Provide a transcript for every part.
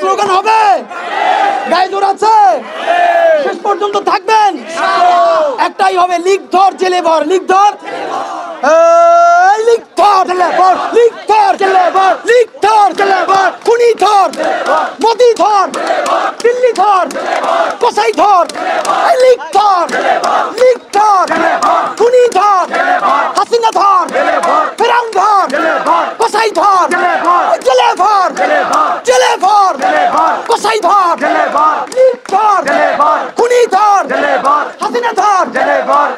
Slogan হবে, গায়ে জোর আছে, শেষ পর্যন্ত থাকবেন। একটাই হবে, লিগ ধর জেলে ভর, লিগ ধর, লিগ ধর জেলে ভর, লিগ ধর জেলে ভর, লিগ ধর জেলে ভর, খুনি ধর, মোদি ধর, দিল্লি ধর, কোসাই ধর, লিগ ধর, লিগ ধর, খুনি ধর, হাসিনা ধর, ফেরাউন ধর, কোসাই ধর, জেলে ভর, জেলে ভর, কোসাই ধর, লিগ ধর, খুনি ধর, হাসিনা ধর,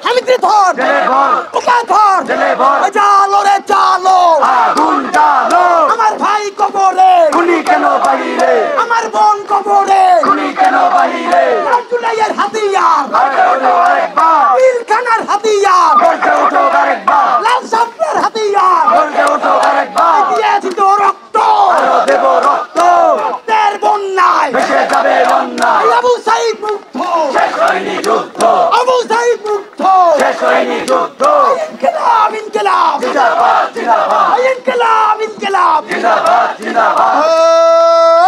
হামিদকে ধর, ওকা ধর, জালো রে জালো, আগুন জ্বালো, আমার ভাই কবরে, খুনি কেন বাহিরে, আমার বোন কবরে, খুনি কেন বাহিরে, জুলাইয়ের হাতিয়ার, গর্জে ওঠো আরেকবার, পিলখানার হাতিয়ার, গর্জে ওঠো আরেকবার, লাল সাপের হাতিয়ার, গর্জে ওঠো আরেকবার, দিয়েছি তো রক্ত, আরো দেব রক্ত, রক্তের বন্যায়, ভেসে যাবে অন্যায়, আবু সাইদ মুগ্ধ, শেষ হয়নি যুদ্ধ, আবু সাইদ মুগ্ধ, শেষ হয়নি যুদ্ধ, ইনকিলাব ইনকিলাব, জিন্দাবাদ জিন্দাবাদ, ইনকিলাব ইনকিলাব, জিন্দাবাদ জিন্দাবাদ,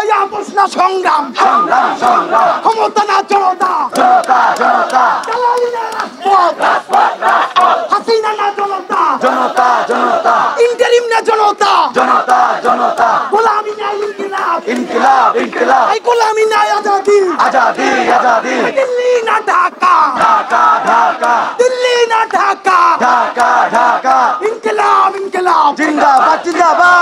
এই আপোষ না সংগ্রাম, সংগ্রাম সংগ্রাম, ক্ষমতা না জনতা, জনতা জনতা, দালালি না রাজপথ, রাজপথ রাজপথ, হাসিনা না জনতা, জনতা জনতা, ইন্টারিম না জনতা, জনতা জনতা, গোলামি না ইনকিলাব, ইনকিলাব ইনকিলাব, এই গোলামি না আজাদি, আজাদি আজাদি, দিল্লি না ঢাকা, ঢাকা ঢাকা, দিল্লি না ঢাকা, ঢাকা ঢাকা, ইনকিলাব ইনকিলাব। জিন্দাবাদ জিন্দাবাদ।